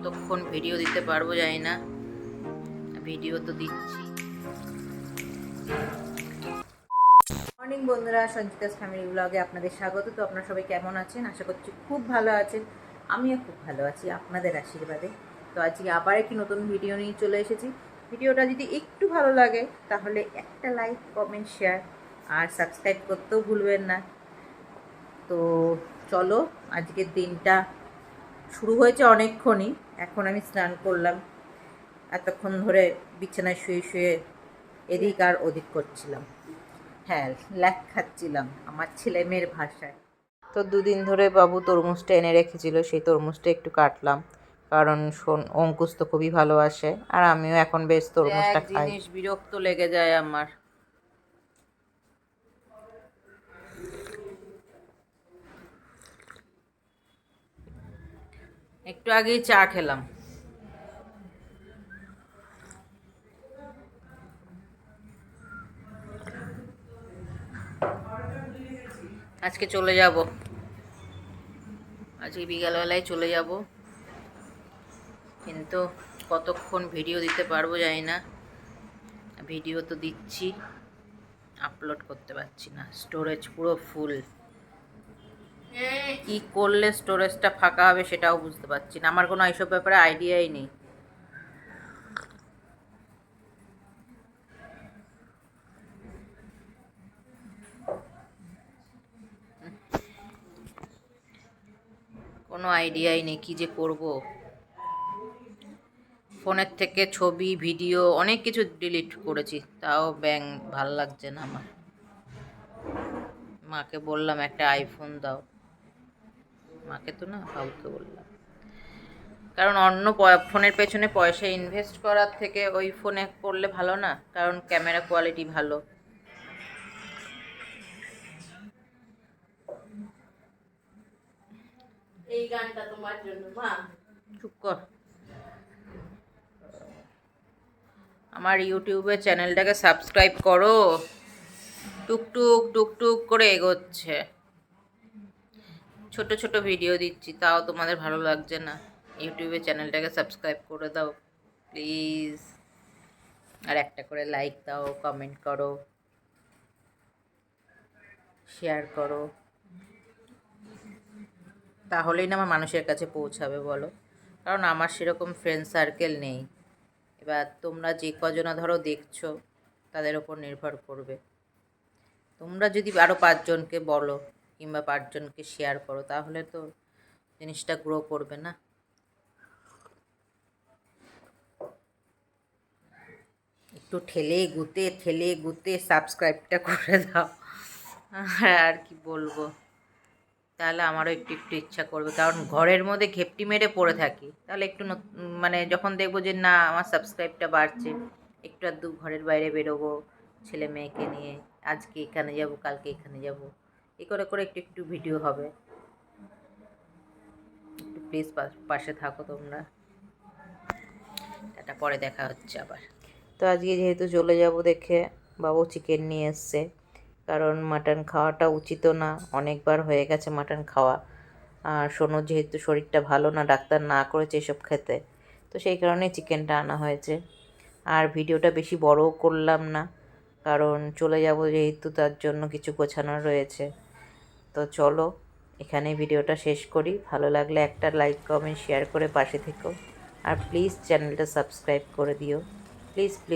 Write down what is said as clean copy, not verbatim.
কতক্ষণ ভিডিও দিতে পারবো জানি না, ভিডিও তো দিচ্ছি। মর্নিং বন্ধুরা, সঞ্চিতাস ফ্যামিলি ব্লগে আপনাদের স্বাগত। তো আপনারা সবাই কেমন আছেন? আশা করছি খুব ভালো আছেন। আমিও খুব ভালো আছি আপনাদের আশীর্বাদে। তো আজকে আবার একটি নতুন ভিডিও নিয়ে চলে এসেছি। ভিডিওটা যদি একটু ভালো লাগে তাহলে একটা লাইক, কমেন্ট, শেয়ার আর সাবস্ক্রাইব করতেও ভুলবেন না। তো চলো, আজকের দিনটা শুরু হয়েছে অনেকক্ষণই। এখন আমি স্নান করলাম, এতক্ষণ ধরে বিছানায় শুয়ে শুয়ে এদিক আর ওদিক করছিলাম। হ্যাঁ, ল্যাক খাচ্ছিলাম আমার ছেলে মেয়ের ভাষায়। তো দুদিন ধরে বাবু তরমুজটা এনে রেখেছিল, সেই তরমুজটা একটু কাটলাম, কারণ অঙ্কুশ তো খুবই ভালোবাসে আর আমিও এখন বেশ তরমুজটা খাই। জিনিস বিরক্ত লেগে যায় আমার, একটু আগেই চা খেলাম। আজকে চলে যাব, আজকে বিকালবেলায় চলে যাব, কিন্তু কতক্ষণ ভিডিও দিতে পারবো জানি না। ভিডিও তো দিচ্ছি, আপলোড করতে পারছি না, স্টোরেজ পুরো ফুল। কি করলে স্টোরেজটা ফাঁকা হবে সেটাও বুঝতে পারছি না, আমার কোনো এইসব ব্যাপারে আইডিয়াই নেই। কোনো আইডিয়াই নেই কি যে করব। ফোনের থেকে ছবি, ভিডিও অনেক কিছু ডিলিট করেছি, তাও ভাল লাগছে না আমার। মাকে বললাম একটা আইফোন দাও, মাকে তো না, বাবুকে বললাম। কারণ অন্য ফোনের পেছনে পয়সা ইনভেস্ট করার থেকে ওই ফোনে করলে ভালো না, কারণ ক্যামেরা কোয়ালিটি ভালো। এই গানটা তোমার জন্য মা। চুপ কর। আমার ইউটিউবে চ্যানেলটাকে সাবস্ক্রাইব করো। টুকটুক টুকটুক করে এগোচ্ছে, ছোট ছোট ভিডিও দিচ্ছি, তাও তোমাদের ভালো লাগছে না। ইউটিউবে চ্যানেলটাকে সাবস্ক্রাইব করে দাও প্লিজ, আর একটা করে লাইক দাও, কমেন্ট করো, শেয়ার করো, তাহলেই না আমার মানুষের কাছে পৌঁছাবে বলো। কারণ আমার সেরকম ফ্রেন্ড সার্কেল নেই। এবার তোমরা যে কজনা ধরো দেখছো, তাদের ওপর নির্ভর করবে। তোমরা যদি আরও 5 জনকে বলো কিংবা 5 জনকে শেয়ার করো, তাহলে তো জিনিসটা গ্রো করবে না। একটু ঠেলে গুতে সাবস্ক্রাইবটা করে দাও, আর কি বলবো। তাহলে আমারও একটু একটু ইচ্ছা করবে, কারণ ঘরের মধ্যে ঘেপটি মেরে পড়ে থাকি। তাহলে একটু মানে যখন দেখবো যে না আমার সাবস্ক্রাইবটা বাড়ছে, একটু আধটু ঘরের বাইরে বেরোবো ছেলে মেয়েকে নিয়ে, আজকে এখানে যাব, কালকে এখানে যাব, এই করে করে একটু একটু ভিডিও হবে। একটু প্লিজ পাশে থাকো তোমরা। এটা পরে দেখা হচ্ছে আবার। তো আজকে যেহেতু চলে যাব দেখে বাবু চিকেন নিয়ে এসছে, কারণ মাটন খাওয়াটা উচিত না, অনেকবার হয়ে গেছে মাটন খাওয়া। আর সোনুর যেহেতু শরীরটা ভালো না, ডাক্তার না করেছে এসব খেতে, তো সেই কারণে চিকেনটা আনা হয়েছে। আর ভিডিওটা বেশি বড়ও করলাম না, কারণ চলে যাব যেহেতু, তার জন্য কিছু গোছানোর রয়েছে। তো চলো এখানে ভিডিওটা শেষ করি। ভালো লাগলে একটা লাইক, কমেন্ট, শেয়ার করে পাশে থেকো। আর প্লিজ চ্যানেলটা সাবস্ক্রাইব করে দিও, প্লিজ প্লিজ।